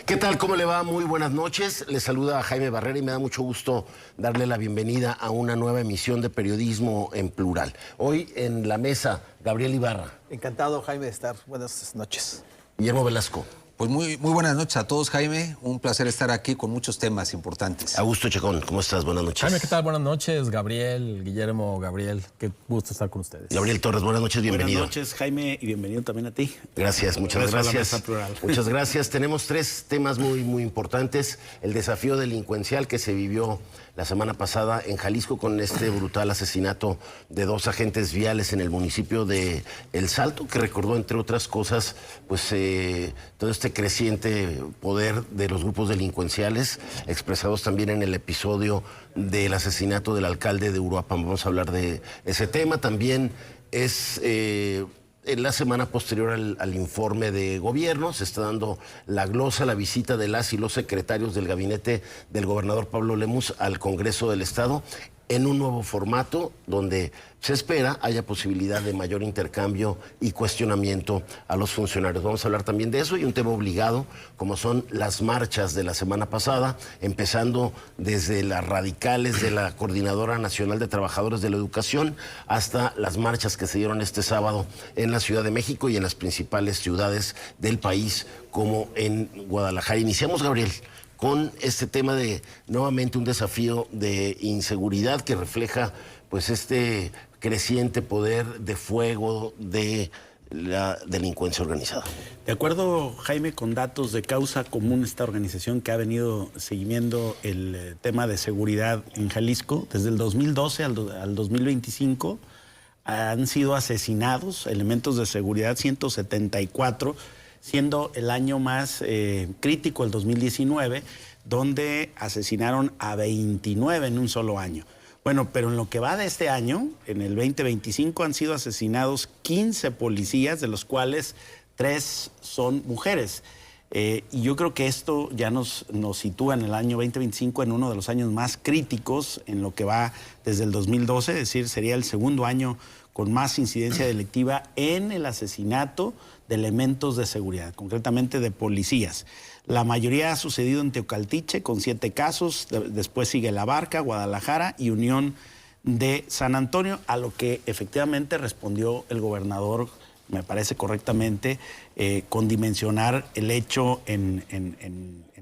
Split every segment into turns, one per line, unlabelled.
¿Qué tal? ¿Cómo le va? Muy buenas noches. Le saluda a Jaime Barrera y me da mucho gusto darle la bienvenida a una nueva emisión de Periodismo en Plural. Hoy en la mesa, Gabriel Ibarra.
Encantado, Jaime, de estar. Buenas noches.
Guillermo Velasco.
Pues muy buenas noches a todos, Jaime. Un placer estar aquí con muchos temas importantes.
Augusto Chacón, ¿cómo estás? Buenas noches.
Jaime, ¿qué tal? Buenas noches. Gabriel, Guillermo, Gabriel. Qué gusto estar con ustedes.
Gabriel Torres, buenas noches, bienvenido.
Buenas noches, Jaime, y bienvenido también a ti.
Gracias, muchas gracias. Muchas gracias. Tenemos tres temas muy importantes. El desafío delincuencial que se vivió la semana pasada en Jalisco con este brutal asesinato de 2 agentes viales en el municipio de El Salto, que recordó, entre otras cosas, pues todo este creciente poder de los grupos delincuenciales, expresados también en el episodio del asesinato del alcalde de Uruapan. Vamos a hablar de ese tema. También es en la semana posterior al informe de gobierno, se está dando la glosa, la visita de las y los secretarios del gabinete del gobernador Pablo Lemus al Congreso del Estado, en un nuevo formato donde se espera haya posibilidad de mayor intercambio y cuestionamiento a los funcionarios. Vamos a hablar también de eso y un tema obligado, como son las marchas de la semana pasada, empezando desde las radicales de la Coordinadora Nacional de Trabajadores de la Educación hasta las marchas que se dieron este sábado en la Ciudad de México y en las principales ciudades del país, como en Guadalajara. Iniciamos, Gabriel, con este tema de nuevamente un desafío de inseguridad que refleja pues este creciente poder de fuego de la delincuencia organizada.
De acuerdo, Jaime, con datos de Causa Común, esta organización que ha venido siguiendo el tema de seguridad en Jalisco, desde el 2012 al 2025 han sido asesinados elementos de seguridad 174, siendo el año más crítico el 2019, donde asesinaron a 29 en un solo año. Bueno, pero en lo que va de este año, en el 2025, han sido asesinados 15 policías, de los cuales 3 son mujeres. Y yo creo que esto ya nos sitúa en el año 2025 en uno de los años más críticos en lo que va desde el 2012, es decir, sería el segundo año con más incidencia delictiva en el asesinato de elementos de seguridad, concretamente de policías. La mayoría ha sucedido en Teocaltiche, con 7 casos, después sigue La Barca, Guadalajara y Unión de San Antonio, a lo que efectivamente respondió el gobernador, me parece correctamente, con dimensionar el hecho en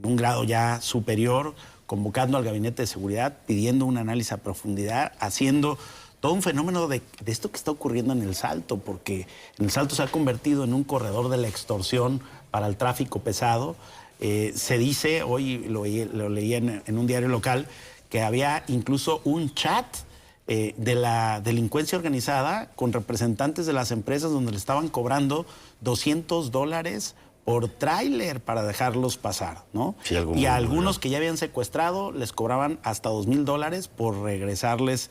un grado ya superior, convocando al Gabinete de Seguridad, pidiendo un análisis a profundidad, haciendo todo un fenómeno de esto que está ocurriendo en El Salto, porque en El Salto se ha convertido en un corredor de la extorsión para el tráfico pesado. Se dice, hoy lo leí en un diario local, que había incluso un chat de la delincuencia organizada con representantes de las empresas donde le estaban cobrando $200 por tráiler para dejarlos pasar, ¿no? Sí, y a algunos que ya habían secuestrado les cobraban hasta $2,000 por regresarles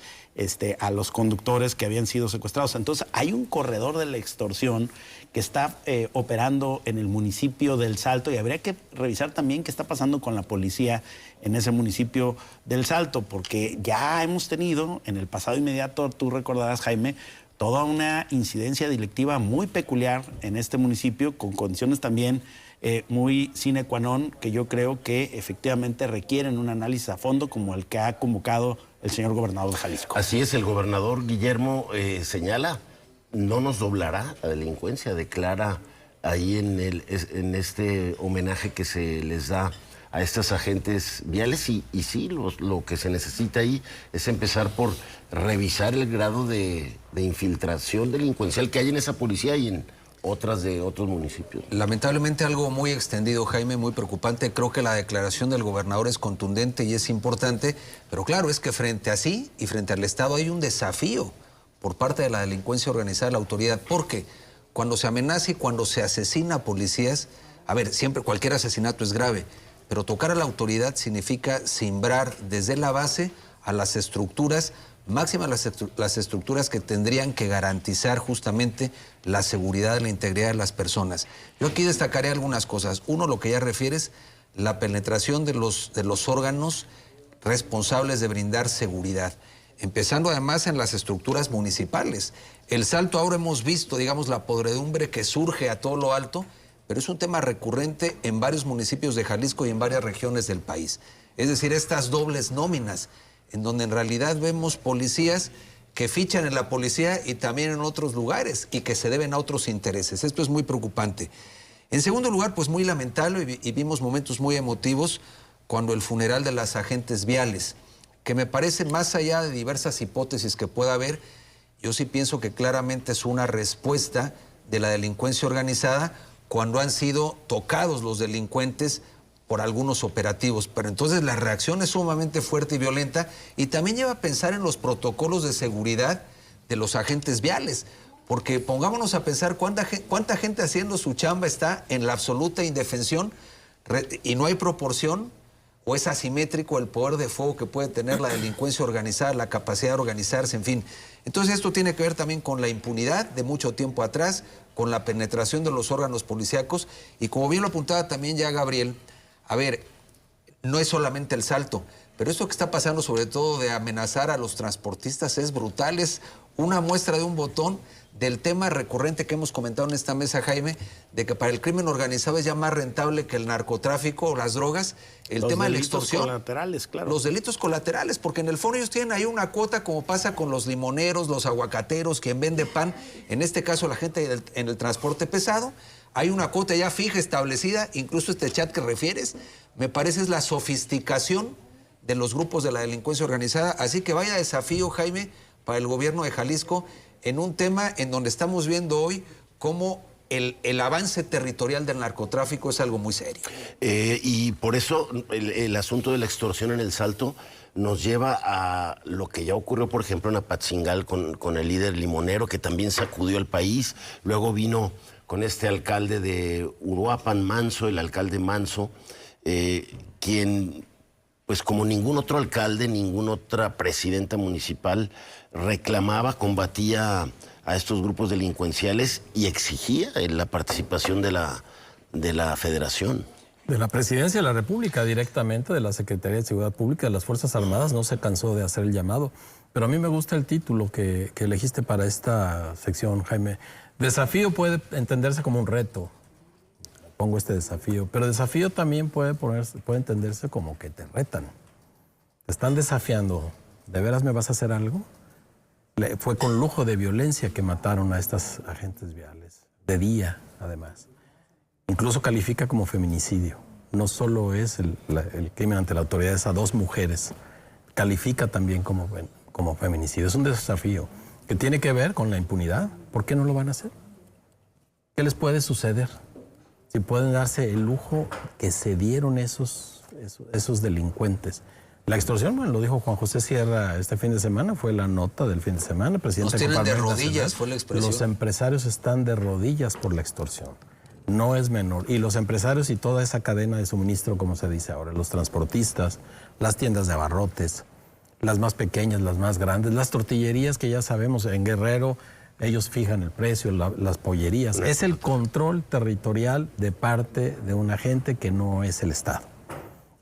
a los conductores que habían sido secuestrados. Entonces hay un corredor de la extorsión que está operando en el municipio del Salto, y habría que revisar también qué está pasando con la policía en ese municipio del Salto, porque ya hemos tenido en el pasado inmediato, tú recordarás, Jaime, toda una incidencia delictiva muy peculiar en este municipio, con condiciones también muy sine qua non, que yo creo que efectivamente requieren un análisis a fondo como el que ha convocado el señor gobernador de Jalisco.
Así es, el gobernador Guillermo señala, no nos doblará la delincuencia, declara ahí en este homenaje que se les da a estos agentes viales, y sí, lo que se necesita ahí es empezar por revisar el grado de infiltración delincuencial que hay en esa policía y en otras de otros municipios.
Lamentablemente algo muy extendido, Jaime, muy preocupante. Creo que la declaración del gobernador es contundente y es importante, pero claro, es que frente a sí y frente al Estado hay un desafío por parte de la delincuencia organizada, la autoridad, porque cuando se amenaza y cuando se asesina a policías, a ver, siempre cualquier asesinato es grave, pero tocar a la autoridad significa simbrar desde la base a las estructuras, máximas las estructuras que tendrían que garantizar justamente la seguridad y la integridad de las personas. Yo aquí destacaré algunas cosas. Uno, lo que ya refieres, la penetración de los órganos responsables de brindar seguridad, empezando además en las estructuras municipales. El Salto, ahora hemos visto, digamos, la podredumbre que surge a todo lo alto, pero es un tema recurrente en varios municipios de Jalisco y en varias regiones del país. Es decir, estas dobles nóminas, en donde en realidad vemos policías que fichan en la policía y también en otros lugares y que se deben a otros intereses. Esto es muy preocupante. En segundo lugar, pues muy lamentable, y vimos momentos muy emotivos cuando el funeral de las agentes viales, que me parece, más allá de diversas hipótesis que pueda haber, yo sí pienso que claramente es una respuesta de la delincuencia organizada cuando han sido tocados los delincuentes por algunos operativos. Pero entonces la reacción es sumamente fuerte y violenta, y también lleva a pensar en los protocolos de seguridad de los agentes viales. Porque pongámonos a pensar cuánta gente haciendo su chamba está en la absoluta indefensión y no hay proporción, o es asimétrico el poder de fuego que puede tener la delincuencia organizada, la capacidad de organizarse, en fin. Entonces esto tiene que ver también con la impunidad de mucho tiempo atrás, con la penetración de los órganos policíacos, y como bien lo apuntaba también ya Gabriel, a ver, no es solamente el Salto, pero esto que está pasando sobre todo de amenazar a los transportistas es brutal, es una muestra de un botón del tema recurrente que hemos comentado en esta mesa, Jaime, de que para el crimen organizado es ya más rentable que el narcotráfico o las drogas, el tema de la extorsión.
Los delitos colaterales, claro.
Los delitos colaterales, porque en el fondo ellos tienen ahí una cuota, como pasa con los limoneros, los aguacateros, quien vende pan, en este caso la gente en el transporte pesado, hay una cuota ya fija, establecida, incluso este chat que refieres, me parece es la sofisticación de los grupos de la delincuencia organizada, así que vaya desafío, Jaime, para el gobierno de Jalisco, en un tema en donde estamos viendo hoy cómo el avance territorial del narcotráfico es algo muy serio.
Y por eso el asunto de la extorsión en el Salto nos lleva a lo que ya ocurrió, por ejemplo, en Apatzingal con el líder limonero, que también sacudió al país. Luego vino con este alcalde de Uruapan, Manso, el alcalde Manso, quien, pues como ningún otro alcalde, ninguna otra presidenta municipal, reclamaba, combatía a estos grupos delincuenciales y exigía la participación de la federación.
De la Presidencia de la República, directamente de la Secretaría de Seguridad Pública, de las Fuerzas Armadas, no se cansó de hacer el llamado. Pero a mí me gusta el título que elegiste para esta sección, Jaime. Desafío puede entenderse como un reto. Pongo este desafío. Pero desafío también puede entenderse como que te retan. Te están desafiando. ¿De veras me vas a hacer algo? Fue con lujo de violencia que mataron a estas agentes viales. De día, además. Incluso califica como feminicidio. No solo es el crimen ante la autoridad, es a 2 mujeres. Califica también como feminicidio. Es un desafío que tiene que ver con la impunidad. ¿Por qué no lo van a hacer? ¿Qué les puede suceder? Si pueden darse el lujo que se dieron esos delincuentes. La extorsión, bueno, lo dijo Juan José Sierra este fin de semana, fue la nota del fin de semana. Presidente
Nos tienen de rodillas, fue la expresión.
Los empresarios están de rodillas por la extorsión. No es menor. Y los empresarios y toda esa cadena de suministro, como se dice ahora, los transportistas, las tiendas de abarrotes, las más pequeñas, las más grandes, las tortillerías que ya sabemos, en Guerrero ellos fijan el precio, las pollerías. Es el control territorial de parte de un agente que no es el Estado.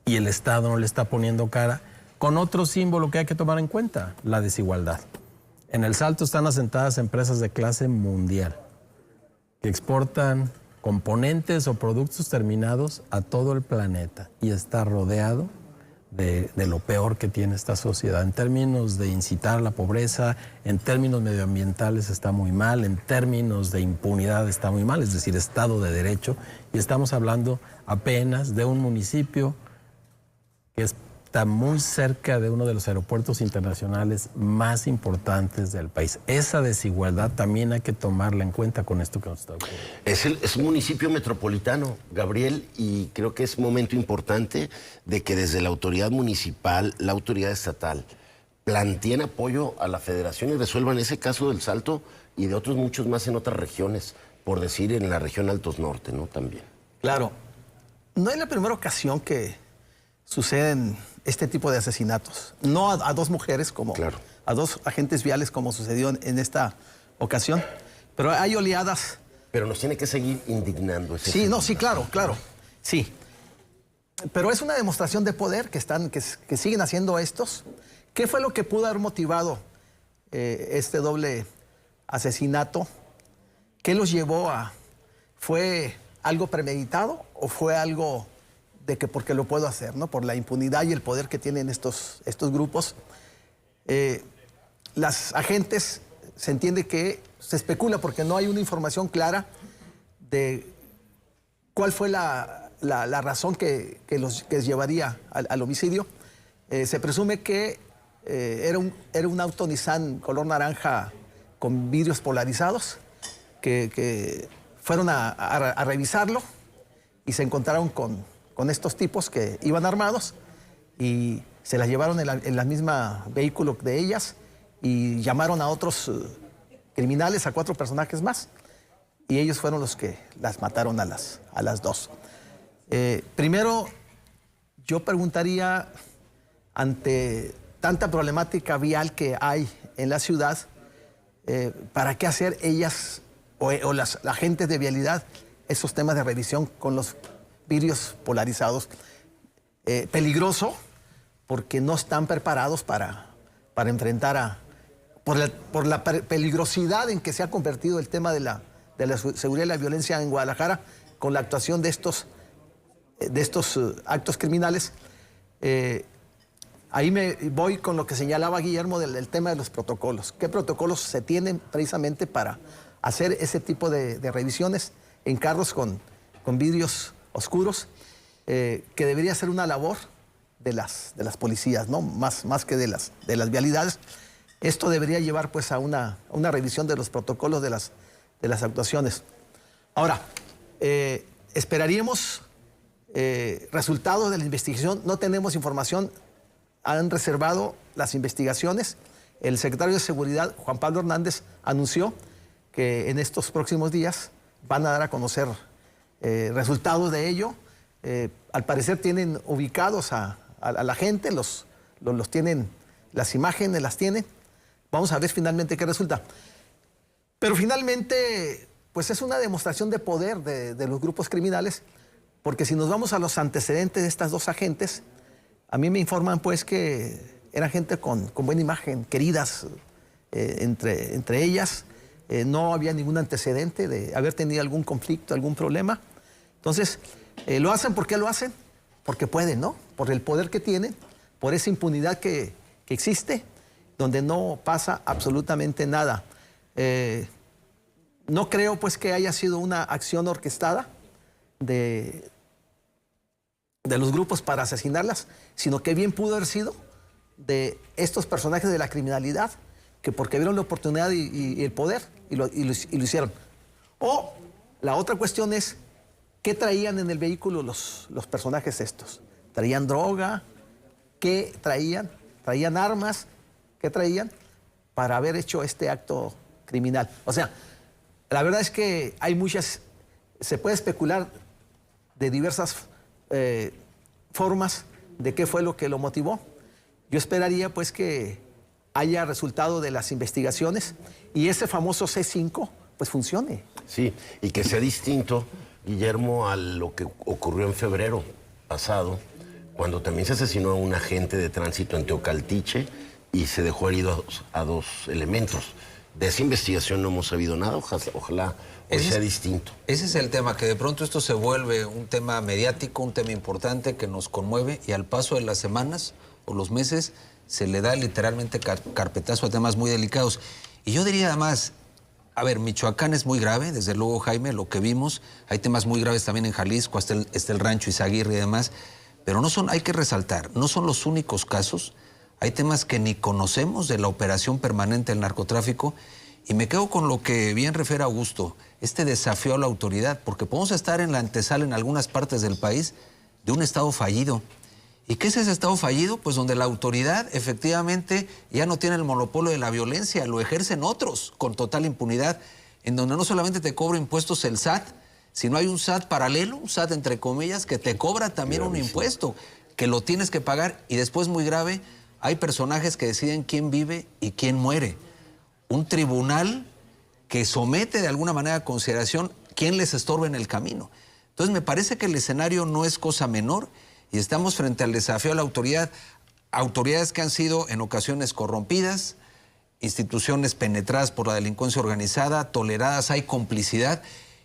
Y el Estado no le está poniendo cara con otro símbolo que hay que tomar en cuenta, la desigualdad. En el Salto están asentadas empresas de clase mundial que exportan componentes o productos terminados a todo el planeta y está rodeado de lo peor que tiene esta sociedad. En términos de incitar a la pobreza, en términos medioambientales está muy mal, en términos de impunidad está muy mal, es decir, Estado de Derecho, y estamos hablando apenas de un municipio que está muy cerca de uno de los aeropuertos internacionales más importantes del país. Esa desigualdad también hay que tomarla en cuenta con esto que nos está ocurriendo.
Es un municipio metropolitano, Gabriel, y creo que es un momento importante de que desde la autoridad municipal, la autoridad estatal, planteen apoyo a la federación y resuelvan ese caso del Salto y de otros muchos más en otras regiones, por decir en la región Altos Norte, ¿no? También.
Claro. No es la primera ocasión que suceden este tipo de asesinatos. No a 2 mujeres, como
claro,
a 2 agentes viales, como sucedió en esta ocasión. Pero hay oleadas.
Pero nos tiene que seguir indignando.
Sí, no, sí, claro. Sí. Pero es una demostración de poder que siguen haciendo estos. ¿Qué fue lo que pudo haber motivado este doble asesinato? ¿Qué los llevó a...? ¿Fue algo premeditado o fue algo de que porque lo puedo hacer, ¿no? Por la impunidad y el poder que tienen estos grupos. Las agentes, se entiende que se especula porque no hay una información clara de cuál fue la razón que los llevaría al homicidio. Se presume que era un auto Nissan color naranja con vidrios polarizados que fueron a revisarlo y se encontraron con estos tipos que iban armados y se las llevaron en la misma vehículo de ellas y llamaron a otros criminales, a 4 personajes más, y ellos fueron los que las mataron a las 2. Primero, yo preguntaría, ante tanta problemática vial que hay en la ciudad, ¿para qué hacer ellas o las agentes de vialidad esos temas de revisión con los vidrios polarizados? Peligroso, porque no están preparados para enfrentar por la peligrosidad en que se ha convertido el tema de la seguridad y la violencia en Guadalajara con la actuación de estos actos criminales. Ahí me voy con lo que señalaba Guillermo del tema de los protocolos. ¿Qué protocolos se tienen precisamente para hacer ese tipo de revisiones en carros con vidrios oscuros? Que debería ser una labor de las policías, ¿no? Más que de las vialidades. Esto debería llevar pues a una revisión de los protocolos de las actuaciones. Ahora, esperaríamos resultados de la investigación. No tenemos información. Han reservado las investigaciones. El secretario de Seguridad, Juan Pablo Hernández, anunció que en estos próximos días van a dar a conocer resultados de ello. Al parecer tienen ubicados a la gente, los tienen, las imágenes las tienen. Vamos a ver finalmente qué resulta. Pero finalmente, pues es una demostración de poder de los grupos criminales, porque si nos vamos a los antecedentes de estas 2 agentes, a mí me informan pues que eran gente con buena imagen, queridas entre ellas. No había ningún antecedente de haber tenido algún conflicto, algún problema. Entonces, ¿lo hacen? ¿Por qué lo hacen? Porque pueden, ¿no? Por el poder que tienen, por esa impunidad que existe, donde no pasa absolutamente nada. No creo pues que haya sido una acción orquestada de los grupos para asesinarlas, sino que bien pudo haber sido de estos personajes de la criminalidad, que porque vieron la oportunidad y el poder y lo hicieron. O la otra cuestión es, ¿qué traían en el vehículo los personajes estos? ¿Traían droga? ¿Qué traían? ¿Traían armas? ¿Qué traían para haber hecho este acto criminal? O sea, la verdad es que hay se puede especular de diversas formas de qué fue lo que lo motivó. Yo esperaría pues que haya resultado de las investigaciones y ese famoso C5 pues funcione.
Sí, y que sea distinto, Guillermo, a lo que ocurrió en febrero pasado, cuando también se asesinó a un agente de tránsito en Teocaltiche y se dejó herido a 2 elementos. De esa investigación no hemos sabido nada, ojalá hoy sea distinto.
Ese es el tema, que de pronto esto se vuelve un tema mediático, un tema importante que nos conmueve y al paso de las semanas o los meses se le da literalmente carpetazo a temas muy delicados. Y yo diría además, a ver, Michoacán es muy grave, desde luego, Jaime, lo que vimos, hay temas muy graves también en Jalisco, hasta el rancho Izaguirre y demás, pero hay que resaltar, no son los únicos casos. Hay temas que ni conocemos de la operación permanente del narcotráfico y me quedo con lo que bien refiere Augusto, este desafío a la autoridad, porque podemos estar en la antesala en algunas partes del país de un Estado fallido. ¿Y qué es ese Estado fallido? Pues donde la autoridad efectivamente ya no tiene el monopolio de la violencia, lo ejercen otros con total impunidad, en donde no solamente te cobra impuestos el SAT, sino hay un SAT paralelo, un SAT entre comillas, que te cobra también un impuesto, que lo tienes que pagar y después muy grave, hay personajes que deciden quién vive y quién muere. Un tribunal que somete de alguna manera a consideración quién les estorba en el camino. Entonces me parece que el escenario no es cosa menor y estamos frente al desafío a la autoridad. Autoridades que han sido en ocasiones corrompidas, instituciones penetradas por la delincuencia organizada, toleradas, hay complicidad.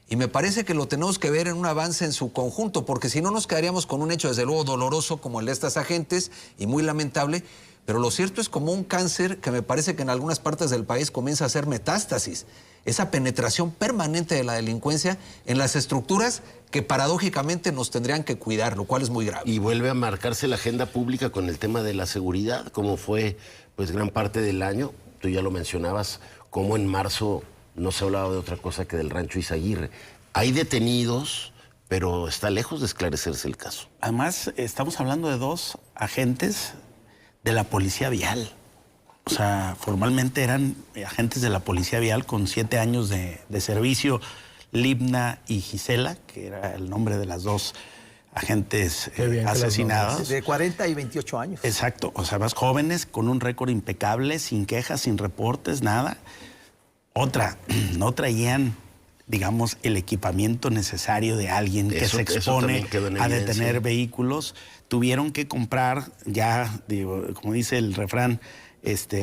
Y me parece que lo tenemos que ver en un avance en su conjunto, porque si no nos quedaríamos con un hecho desde luego doloroso como el de estas agentes y muy lamentable, pero lo cierto es como un cáncer que me parece que en algunas partes del país comienza a hacer metástasis. Esa penetración permanente de la delincuencia en las estructuras que paradójicamente nos tendrían que cuidar, lo cual es muy grave.
Y vuelve a marcarse la agenda pública con el tema de la seguridad, como fue pues gran parte del año. Tú ya lo mencionabas, como en marzo no se hablaba de otra cosa que del rancho Izaguirre. Hay detenidos, pero está lejos de esclarecerse el caso.
Además, estamos hablando de 2 agentes de la Policía Vial. O sea, formalmente eran agentes de la Policía Vial con 7 años de servicio, Libna y Gisela, que era el nombre de las 2 agentes asesinadas.
De 40 y 28 años.
Exacto, o sea, más jóvenes, con un récord impecable, sin quejas, sin reportes, nada. Otra, no traían, digamos, el equipamiento necesario de alguien que se expone a detener vehículos. Tuvieron que comprar, ya, digo, como dice el refrán,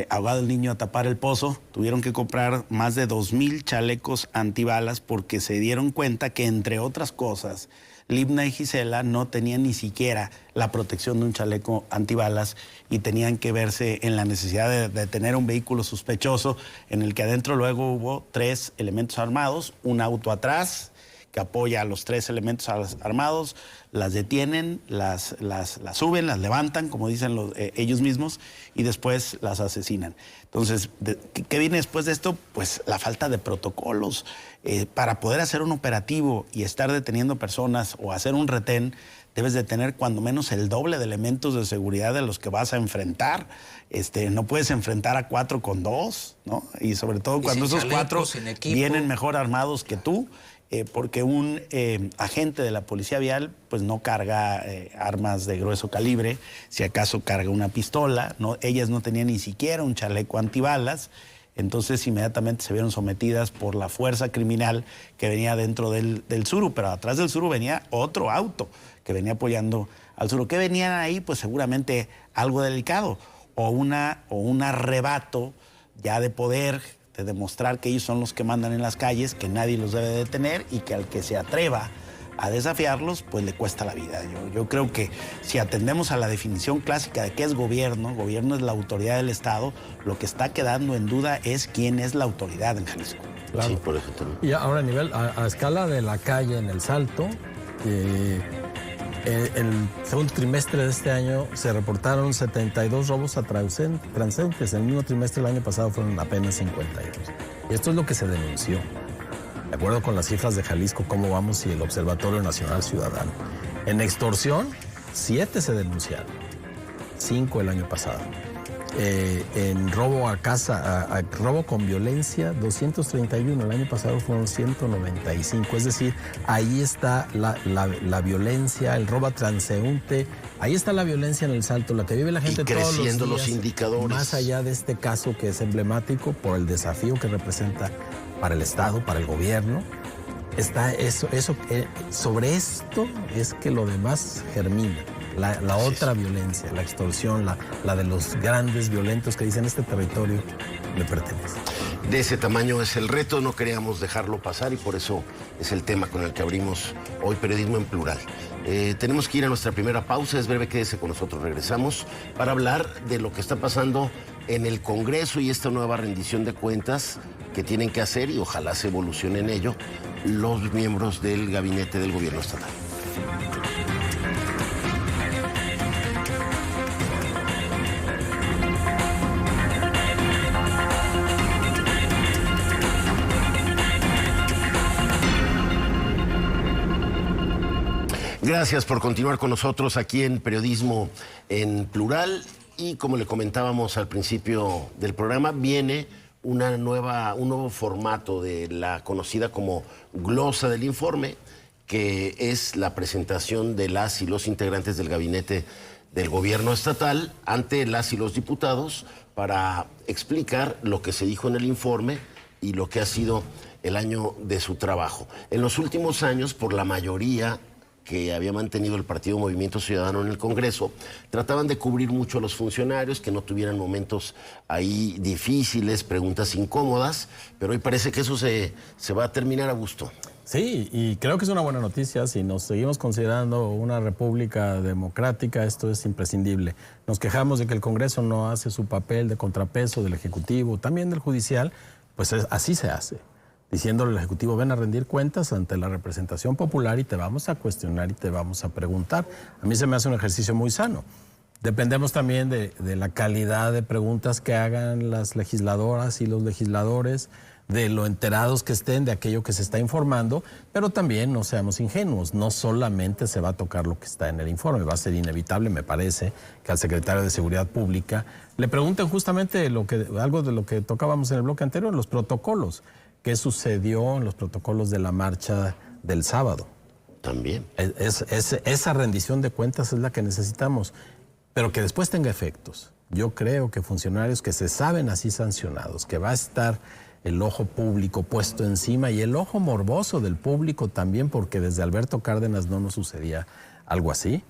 ahogado el niño a tapar el pozo, tuvieron que comprar más de 2,000 chalecos antibalas porque se dieron cuenta que, entre otras cosas, Libna y Gisela no tenían ni siquiera la protección de un chaleco antibalas y tenían que verse en la necesidad de tener un vehículo sospechoso en el que adentro luego hubo 3 elementos armados, un auto atrás que apoya a los 3 elementos armados, las detienen, las suben, las levantan, como dicen ellos mismos, y después las asesinan. Entonces, ¿qué viene después de esto? Pues la falta de protocolos. Para poder hacer un operativo y estar deteniendo personas o hacer un retén, debes de tener cuando menos el doble de elementos de seguridad de los que vas a enfrentar. No puedes enfrentar a 4 con 2, ¿no? Y sobre todo cuando esos 4 vienen mejor armados que tú. Porque un agente de la Policía Vial pues no carga armas de grueso calibre, si acaso carga una pistola, ¿no? Ellas no tenían ni siquiera un chaleco antibalas, entonces inmediatamente se vieron sometidas por la fuerza criminal que venía dentro del Suru, pero atrás del Suru venía otro auto que venía apoyando al Suru. ¿Qué venían ahí? Pues seguramente algo delicado, o un arrebato ya de poder, de demostrar que ellos son los que mandan en las calles, que nadie los debe detener y que al que se atreva a desafiarlos, pues le cuesta la vida. Yo creo que si atendemos a la definición clásica de qué es gobierno es la autoridad del Estado, lo que está quedando en duda es quién es la autoridad en Jalisco.
Claro.
Sí, por eso también.
Y ahora a escala de la calle en El Salto, el segundo trimestre de este año se reportaron 72 robos a transeúntes. En el mismo trimestre del año pasado fueron apenas 52. Y esto es lo que se denunció. De acuerdo con las cifras de Jalisco, cómo vamos y el Observatorio Nacional Ciudadano. En extorsión, 7 se denunciaron. 5 el año pasado. En robo a casa, robo con violencia, 231. El año pasado fueron 195. Es decir, ahí está la violencia, el robo a transeúnte. Ahí está la violencia en El Salto, la que vive la gente
y
todos
creciendo
los días.
Los indicadores.
Más allá de este caso que es emblemático por el desafío que representa para el Estado, para el gobierno, está sobre esto es que lo demás germina. La otra violencia, la extorsión, la de los grandes violentos que dicen este territorio me pertenece.
De ese tamaño es el reto, no queríamos dejarlo pasar y por eso es el tema con el que abrimos hoy Periodismo en Plural. Tenemos que ir a nuestra primera pausa, es breve, quédese con nosotros, regresamos para hablar de lo que está pasando en el Congreso y esta nueva rendición de cuentas que tienen que hacer y ojalá se evolucione en ello los miembros del gabinete del gobierno estatal. Gracias por continuar con nosotros aquí en Periodismo en Plural y como le comentábamos al principio del programa, viene un nuevo formato de la conocida como glosa del informe, que es la presentación de las y los integrantes del gabinete del gobierno estatal ante las y los diputados para explicar lo que se dijo en el informe y lo que ha sido el año de su trabajo. En los últimos años, por la mayoría que había mantenido el Partido Movimiento Ciudadano en el Congreso, trataban de cubrir mucho a los funcionarios, que no tuvieran momentos ahí difíciles, preguntas incómodas, pero hoy parece que eso se va a terminar a gusto.
Sí, y creo que es una buena noticia. Si nos seguimos considerando una república democrática, esto es imprescindible. Nos quejamos de que el Congreso no hace su papel de contrapeso del Ejecutivo, también del Judicial, pues así se hace. Diciéndole al Ejecutivo, ven a rendir cuentas ante la representación popular y te vamos a cuestionar y te vamos a preguntar. A mí se me hace un ejercicio muy sano. Dependemos también de la calidad de preguntas que hagan las legisladoras y los legisladores, de lo enterados que estén de aquello que se está informando, pero también no seamos ingenuos, no solamente se va a tocar lo que está en el informe, va a ser inevitable, me parece, que al secretario de Seguridad Pública le pregunten justamente algo de lo que tocábamos en el bloque anterior, los protocolos. ¿Qué sucedió en los protocolos de la marcha del sábado?
También.
Esa rendición de cuentas es la que necesitamos, pero que después tenga efectos. Yo creo que funcionarios que se saben así sancionados, que va a estar el ojo público puesto encima y el ojo morboso del público también, porque desde Alberto Cárdenas no nos sucedía algo así.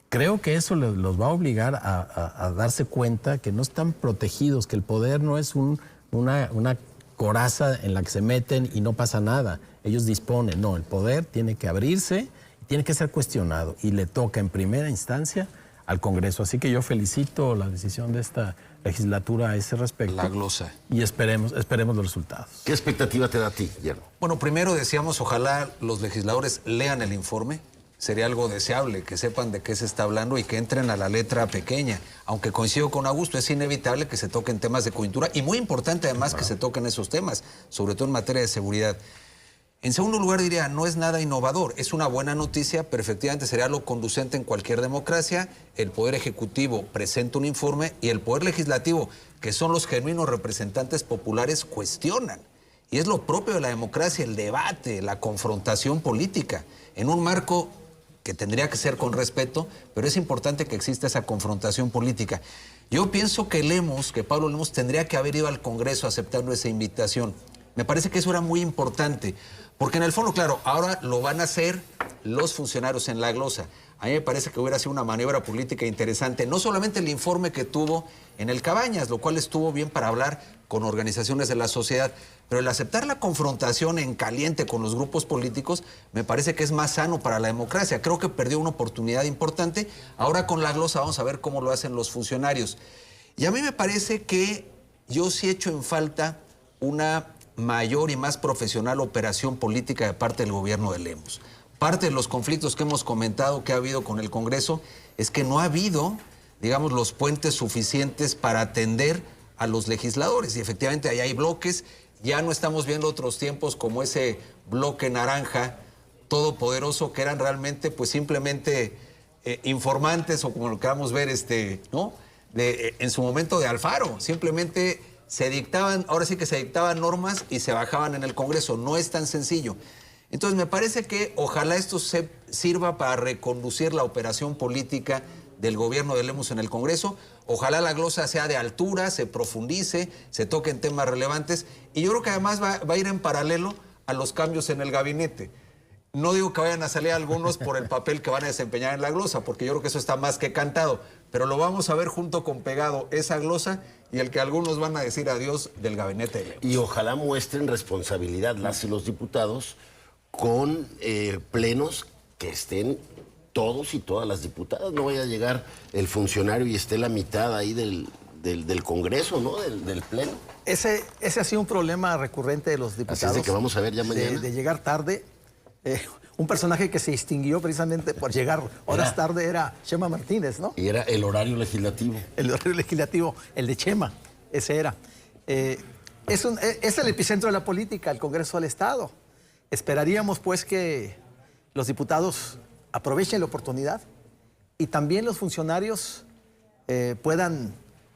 Creo que eso los va a obligar a darse cuenta que no están protegidos, que el poder no es una coraza en la que se meten y no pasa nada. Ellos disponen. No, el poder tiene que abrirse, tiene que ser cuestionado y le toca en primera instancia al Congreso. Así que yo felicito la decisión de esta legislatura a ese respecto.
La glosa.
Y esperemos los resultados.
¿Qué expectativa te da a ti, Guillermo?
Bueno, primero decíamos, ojalá los legisladores lean el informe. Sería algo deseable que sepan de qué se está hablando y que entren a la letra pequeña. Aunque coincido con Augusto, es inevitable que se toquen temas de coyuntura y muy importante además que se toquen esos temas, sobre todo en materia de seguridad. En segundo lugar diría, no es nada innovador, es una buena noticia, pero efectivamente sería lo conducente en cualquier democracia. El Poder Ejecutivo presenta un informe y el Poder Legislativo, que son los genuinos representantes populares, cuestionan. Y es lo propio de la democracia, el debate, la confrontación política, en un marco que tendría que ser con respeto, pero es importante que exista esa confrontación política. Yo pienso que Pablo Lemos tendría que haber ido al Congreso aceptando esa invitación. Me parece que eso era muy importante, porque en el fondo, claro, ahora lo van a hacer los funcionarios en la glosa. A mí me parece que hubiera sido una maniobra política interesante, no solamente el informe que tuvo en el Cabañas, lo cual estuvo bien para hablar con organizaciones de la sociedad, pero el aceptar la confrontación en caliente con los grupos políticos me parece que es más sano para la democracia. Creo que perdió una oportunidad importante. Ahora con la glosa vamos a ver cómo lo hacen los funcionarios. Y a mí me parece que yo sí echo en falta una mayor y más profesional operación política de parte del gobierno de Lemos. Parte de los conflictos que hemos comentado que ha habido con el Congreso es que no ha habido, digamos, los puentes suficientes para atender a los legisladores. Y efectivamente ahí hay bloques. Ya no estamos viendo otros tiempos como ese bloque naranja todopoderoso que eran realmente pues simplemente informantes o como lo queramos ver ¿no? En su momento de Alfaro. Simplemente se dictaban, ahora sí que se dictaban normas y se bajaban en el Congreso. No es tan sencillo. Entonces me parece que ojalá esto sirva para reconducir la operación política del gobierno de Lemos en el Congreso. Ojalá la glosa sea de altura, se profundice, se toquen temas relevantes. Y yo creo que además va a ir en paralelo a los cambios en el gabinete. No digo que vayan a salir algunos por el papel que van a desempeñar en la glosa, porque yo creo que eso está más que cantado. Pero lo vamos a ver junto con pegado esa glosa y el que algunos van a decir adiós del gabinete de Lemos.
Y ojalá muestren responsabilidad las y los diputados con plenos que estén todos y todas las diputadas. No vaya a llegar el funcionario y esté la mitad ahí del Congreso, ¿no? Del pleno.
Ese ha sido un problema recurrente de los diputados.
Así es de que vamos a ver ya mañana.
De llegar tarde. Un personaje que se distinguió precisamente por llegar horas tarde era Chema Martínez, ¿no?
Y era el horario legislativo.
El horario legislativo, el de Chema, ese era. Es el epicentro de la política, el Congreso del Estado. Esperaríamos pues que los diputados aprovechen la oportunidad y también los funcionarios puedan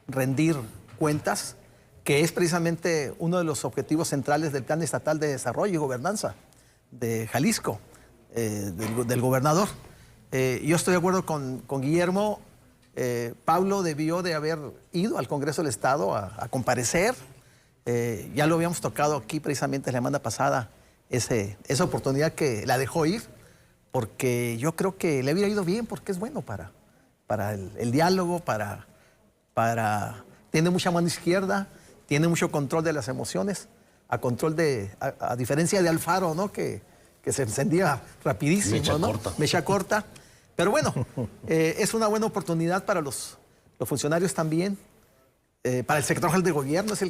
rendir cuentas, que es precisamente uno de los objetivos centrales del Plan Estatal de Desarrollo y Gobernanza de Jalisco, del gobernador. Yo estoy de acuerdo con Guillermo. Pablo debió de haber ido al Congreso del Estado a comparecer. Ya lo habíamos tocado aquí precisamente la semana pasada, esa oportunidad que la dejó ir, porque yo creo que le hubiera ido bien, porque es bueno para el diálogo, tiene mucha mano izquierda, tiene mucho control de las emociones, a diferencia de Alfaro, ¿no? Que se encendía rapidísimo,
Mecha
¿no?
corta.
Mecha corta. Pero bueno, es una buena oportunidad para los funcionarios también. Para el sector de gobierno es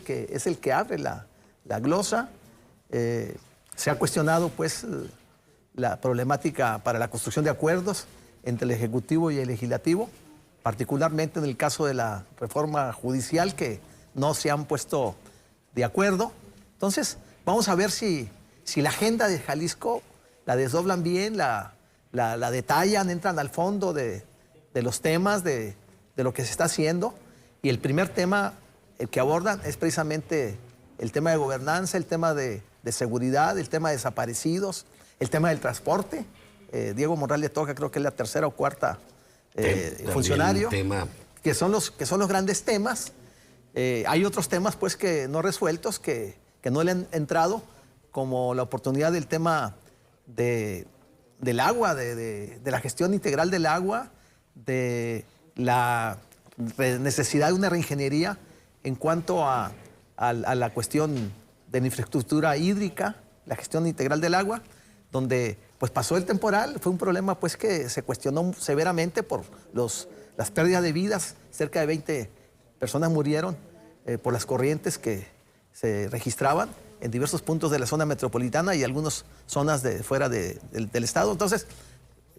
el que abre la glosa. Se ha cuestionado, pues, la problemática para la construcción de acuerdos entre el Ejecutivo y el Legislativo, particularmente en el caso de la reforma judicial, que no se han puesto de acuerdo. Entonces, vamos a ver si la agenda de Jalisco la desdoblan bien, la detallan, entran al fondo de los temas, de lo que se está haciendo. Y el primer tema, el que abordan, es precisamente el tema de gobernanza, el tema de seguridad, el tema de desaparecidos, el tema del transporte. Diego Monreal le toca, creo que es la tercera o cuarta funcionario, que son los grandes temas. Hay otros temas, pues, que no resueltos, que no le han entrado, como la oportunidad del tema del agua, de la gestión integral del agua, de la necesidad de una reingeniería en cuanto a la cuestión de la infraestructura hídrica, la gestión integral del agua, donde pues pasó el temporal, fue un problema pues que se cuestionó severamente por las pérdidas de vidas, cerca de 20 personas murieron por las corrientes que se registraban en diversos puntos de la zona metropolitana y algunas zonas fuera del estado, entonces,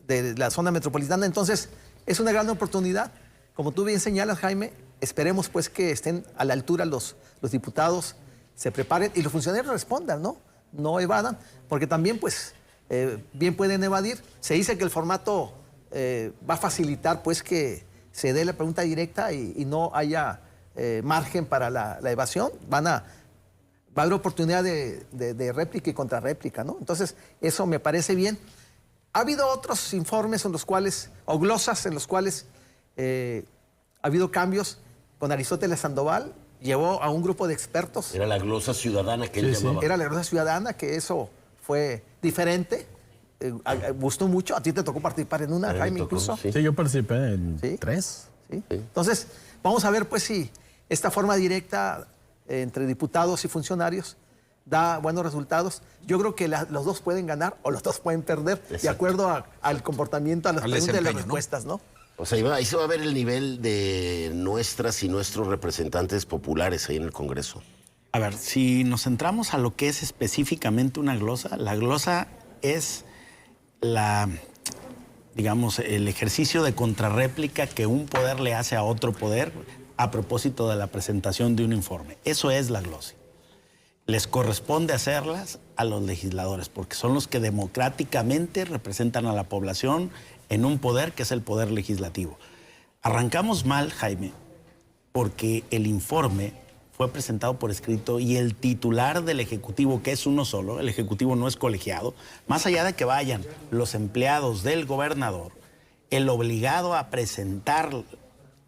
de la zona metropolitana. Entonces, es una gran oportunidad. Como tú bien señalas, Jaime, esperemos pues que estén a la altura los diputados, se preparen y los funcionarios respondan, ¿no? No evadan, porque también pues bien pueden evadir. Se dice que el formato va a facilitar pues que se dé la pregunta directa y no haya margen para la evasión. Va a haber oportunidad de réplica y contrarréplica, ¿no? Entonces, eso me parece bien. Ha habido otros informes en los cuales, o glosas en los cuales ha habido cambios. Con Aristóteles Sandoval llevó a un grupo de expertos.
Era la glosa ciudadana que él llamaba.
Era la glosa ciudadana, que eso fue diferente. Gustó mucho. A ti te tocó participar en una, Jaime, incluso.
Sí, yo participé en 3.
¿Sí? Entonces, vamos a ver pues si esta forma directa entre diputados y funcionarios da buenos resultados. Yo creo que los dos pueden ganar o los dos pueden perder. Exacto. De acuerdo al comportamiento, a las preguntas y las respuestas, ¿no?
O sea, ahí se va a ver el nivel de nuestras y nuestros representantes populares ahí en el Congreso.
A ver, si nos centramos a lo que es específicamente una glosa, la glosa es digamos, el ejercicio de contrarréplica que un poder le hace a otro poder a propósito de la presentación de un informe. Eso es la glosa. Les corresponde hacerlas a los legisladores, porque son los que democráticamente representan a la población en un poder que es el poder legislativo. Arrancamos mal, Jaime, porque el informe fue presentado por escrito y el titular del Ejecutivo, que es uno solo, el Ejecutivo no es colegiado, más allá de que vayan los empleados del gobernador, el obligado a presentar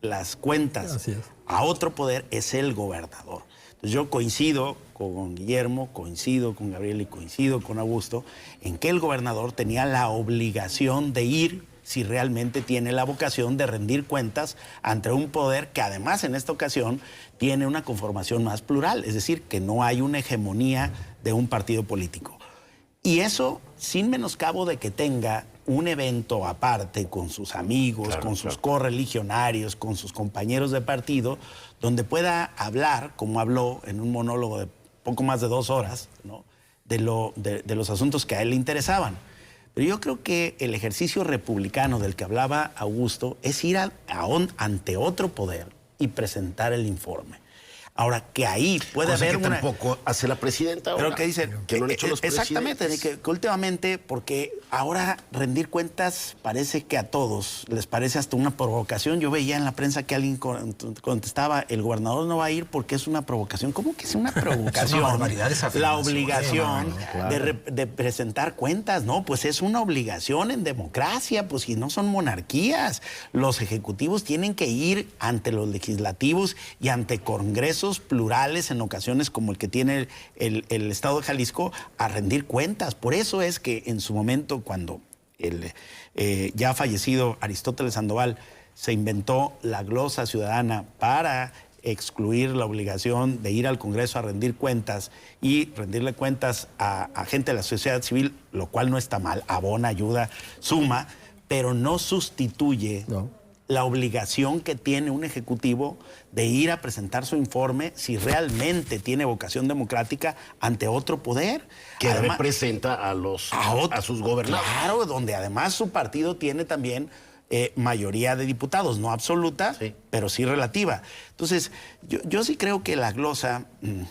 las cuentas a otro poder es el gobernador. Entonces yo coincido con Guillermo, coincido con Gabriel y coincido con Augusto en que el gobernador tenía la obligación de ir si realmente tiene la vocación de rendir cuentas ante un poder que además en esta ocasión tiene una conformación más plural, es decir, que no hay una hegemonía de un partido político. Y eso sin menoscabo de que tenga un evento aparte con sus amigos, con sus correligionarios, con sus compañeros de partido, donde pueda hablar, como habló en un monólogo de poco más de 2 horas, ¿no?, de los asuntos que a él le interesaban. Pero yo creo que el ejercicio republicano del que hablaba Augusto es ir ante otro poder y presentar el informe. Ahora, que ahí puede haber
que tampoco hace la presidenta ahora.
Pero que dicen
que no han hecho los
exactamente,
presidentes.
que últimamente, porque ahora rendir cuentas parece que a todos les parece hasta una provocación. Yo veía en la prensa que alguien contestaba, el gobernador no va a ir porque es una provocación. ¿Cómo que es una provocación?
Es una barbaridad esa afirmación.
La obligación de presentar cuentas, no, pues es una obligación en democracia, pues si no son monarquías. Los ejecutivos tienen que ir ante los legislativos y ante congresos plurales en ocasiones como el que tiene el Estado de Jalisco a rendir cuentas. Por eso es que en su momento, cuando el ya fallecido Aristóteles Sandoval se inventó la glosa ciudadana para excluir la obligación de ir al Congreso a rendir cuentas y rendirle cuentas a gente de la sociedad civil, lo cual no está mal, abona, ayuda, suma, pero no sustituye la obligación que tiene un ejecutivo de ir a presentar su informe si realmente tiene vocación democrática ante otro poder.
Que
además,
representa a sus gobernadores.
Claro, donde además su partido tiene también mayoría de diputados, no absoluta, pero sí relativa. Entonces, yo sí creo que la glosa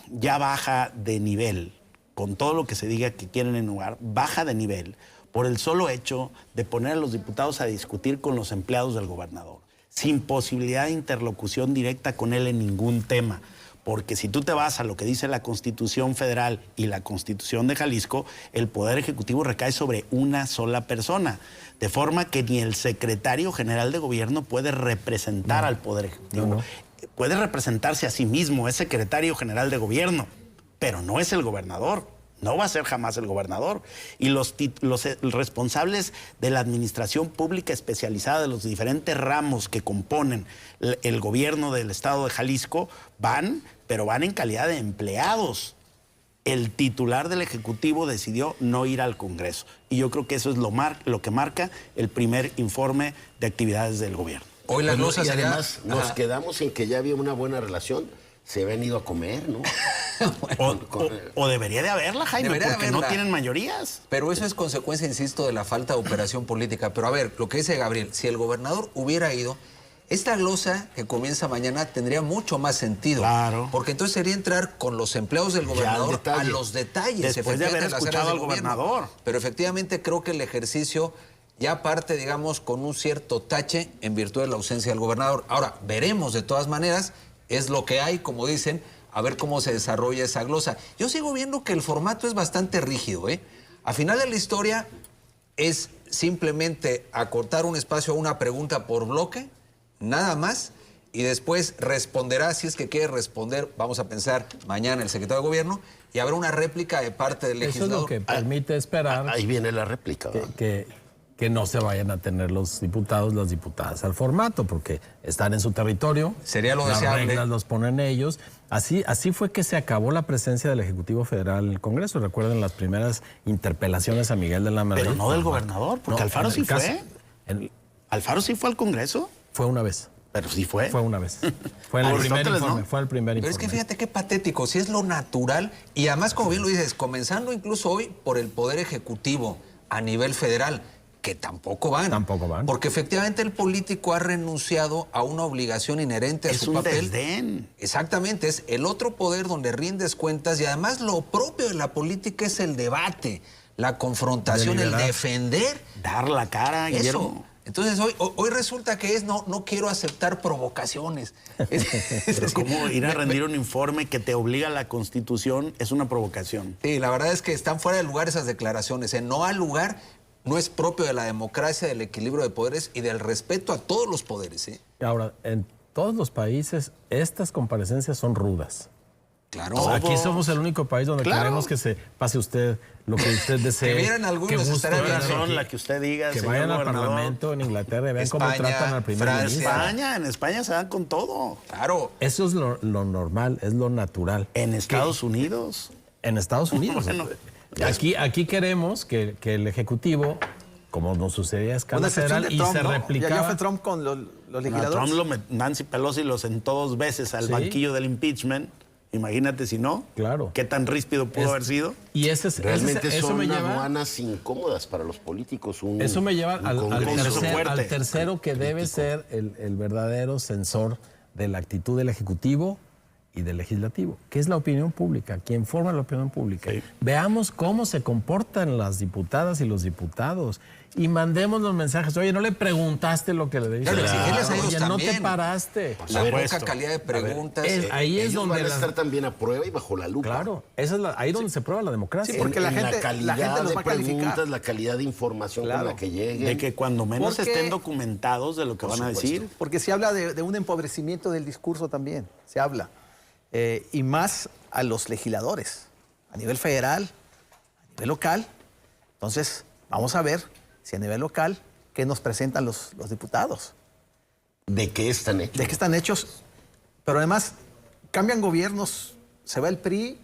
ya baja de nivel, con todo lo que se diga que quieren enjugar, baja de nivel por el solo hecho de poner a los diputados a discutir con los empleados del gobernador, sin posibilidad de interlocución directa con él en ningún tema. Porque si tú te vas a lo que dice la Constitución Federal y la Constitución de Jalisco, el Poder Ejecutivo recae sobre una sola persona, de forma que ni el secretario general de gobierno puede representar al Poder Ejecutivo. Puede representarse a sí mismo, es secretario general de gobierno, pero no es el gobernador. No va a ser jamás el gobernador. Y los responsables de la administración pública especializada de los diferentes ramos que componen el gobierno del estado de Jalisco pero van en calidad de empleados. El titular del Ejecutivo decidió no ir al Congreso. Y yo creo que eso es lo que marca el primer informe de actividades del gobierno.
Hoy la glosa
y
sería...
además nos quedamos en que ya había una buena relación. Se habían ido a comer, ¿no?
O debería de haberla, Jaime, porque no tienen mayorías.
Pero eso es consecuencia, insisto, de la falta de operación política. Pero a ver, lo que dice Gabriel, si el gobernador hubiera ido, esta glosa que comienza mañana tendría mucho más sentido.
Claro.
Porque entonces sería entrar con los empleados del gobernador a los detalles.
Después de haber escuchado al gobernador.
Pero efectivamente creo que el ejercicio ya parte, digamos, con un cierto tache en virtud de la ausencia del gobernador. Ahora, veremos de todas maneras, es lo que hay, como dicen, a ver cómo se desarrolla esa glosa. Yo sigo viendo que el formato es bastante rígido, ¿eh? A final de la historia es simplemente acortar un espacio a una pregunta por bloque, nada más, y después responderá, si es que quiere responder, vamos a pensar mañana el secretario de Gobierno, y habrá una réplica de parte del legislador.
Eso es lo que permite esperar
Ahí viene la réplica.
que no se vayan a tener los diputados, las diputadas al formato, porque están en su territorio.
Sería lo
las
deseable.
reglas los ponen ellos. Así fue que se acabó la presencia del Ejecutivo Federal en el Congreso. Recuerden las primeras interpelaciones a Miguel de la Madrid.
Pero no del gobernador, porque Alfaro sí fue. ¿Alfaro sí fue al Congreso?
Fue una vez.
Pero sí fue.
Fue una vez. Fue el primer informe.
¿no?
Fue el primer informe.
Pero es que fíjate qué patético, si es lo natural, y además, como bien lo dices, comenzando incluso hoy por el Poder Ejecutivo a nivel federal, que tampoco van.
Tampoco van.
Porque efectivamente el político ha renunciado a una obligación inherente a su papel.
Es un desdén.
Exactamente, es el otro poder donde rindes cuentas y además lo propio de la política es el debate, la confrontación, el defender.
Dar la cara,
Eso.
Guillermo.
Entonces hoy resulta que no quiero aceptar provocaciones.
Pero como ir a rendir un informe que te obliga a la Constitución es una provocación.
Sí, la verdad es que están fuera de lugar esas declaraciones. No al lugar, no es propio de la democracia, del equilibrio de poderes y del respeto a todos los poderes.
Ahora, en todos los países estas comparecencias son rudas.
Claro.
Aquí somos el único país donde queremos que se pase usted lo que usted desee.
Que vieran algunos estaría bien.
Razón, la que usted diga,
que
señor
vayan al
gobernador.
Parlamento en Inglaterra y vean cómo
España,
tratan al primer ministro.
En España se dan con todo.
Claro.
Eso es lo normal, es lo natural.
En Estados Unidos.
En Estados Unidos.
Bueno,
aquí queremos que el Ejecutivo, como nos sucedía a escala federal, y se replicaba.
Ya fue Trump con los legisladores.
Nancy Pelosi lo sentó 2 veces al banquillo del impeachment. Imagínate si no.
Claro.
¿Qué tan ríspido pudo haber sido?
Y
Realmente
eso
son
me lleva,
aduanas incómodas para los políticos.
Eso me lleva
Congreso
al tercero que debe ser el verdadero censor de la actitud del Ejecutivo y del Legislativo, que es la opinión pública, quien forma la opinión pública.
Sí.
Veamos cómo se comportan las diputadas y los diputados y mandemos los mensajes. Oye, no le preguntaste lo que le debiste.
Claro, exigirles a ellos
Oye, no
también.
te paraste.
La poca
supuesto.
calidad de preguntas.
Ahí es
Ellos
donde
van a estar también a prueba y bajo la lupa.
Claro, esa es ahí donde se prueba la democracia.
Sí, porque la gente
calidad
los
de
va a calificar.
preguntas, la calidad de información con la que lleguen.
De que cuando menos
Porque-
estén documentados de lo que van a decir.
Porque se habla de un empobrecimiento del discurso también, se habla. Y más a los legisladores, a nivel federal, a nivel local. Entonces, vamos a ver si a nivel local, ¿qué nos presentan los diputados?
¿De qué están hechos?
¿De qué están hechos? Pero además, cambian gobiernos, se va el PRI,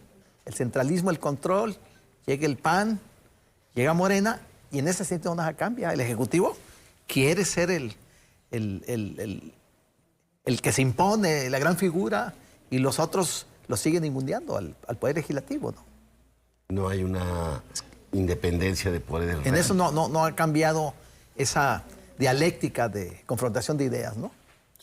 el centralismo, el control, llega el PAN, llega Morena, y en ese sentido nada cambia. El Ejecutivo quiere ser el que se impone, la gran figura, y los otros lo siguen inmundiando al Poder Legislativo, ¿no?
No hay una independencia de poder.
En eso no ha cambiado esa dialéctica de confrontación de ideas, ¿no?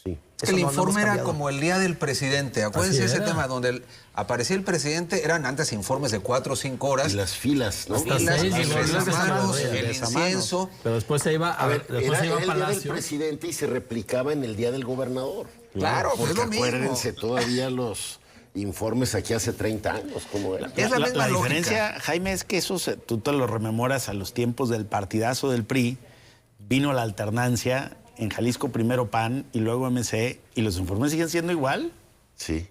Sí.
Es que el
Eso no
informe
hemos
era
cambiado.
como el día del presidente. Acuérdense ese tema donde aparecía el presidente, eran antes informes de 4 o 5 horas.
Y las filas, ¿no?
Hasta
Filas,
seis,
el
y luego
besamanos,
se
el
besamanos.
incienso.
Pero después se iba
A ver,
después se iba a
era el día del
Palacio.
presidente y se replicaba en el día del gobernador.
Claro, pues
Porque
es lo mismo.
acuérdense todavía los informes aquí hace 30 años, ¿cómo era?
Es la misma lógica.
diferencia, Jaime, es que eso tú te lo rememoras a los tiempos del partidazo del PRI. Vino la alternancia, en Jalisco primero PAN y luego MC, y los informes siguen siendo igual.
Sí.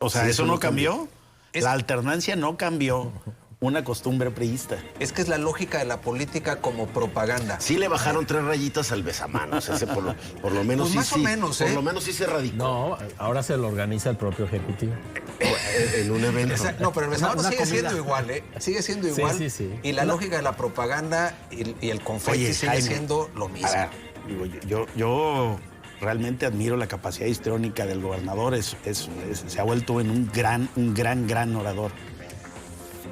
O sea,
Sí,
eso no cambió.
Es-
La alternancia no cambió una costumbre priista.
Es que es la lógica de la política como propaganda.
Sí le bajaron 3 rayitas al besamanos, ese por lo menos
Pues
sí,
más o
sí,
menos,
por
¿eh?
lo menos sí se radicó
No, ahora se lo organiza el propio Ejecutivo.
en un evento.
No, pero el besamanos
Una
sigue
comida.
siendo igual, ¿eh? Sigue siendo
Sí,
igual.
sí, sí.
Y la lógica de la propaganda y el confeti
Oye,
sigue
Jaime,
siendo lo mismo.
A ver, digo, yo realmente admiro la capacidad histrónica del gobernador. Se ha vuelto en un gran orador.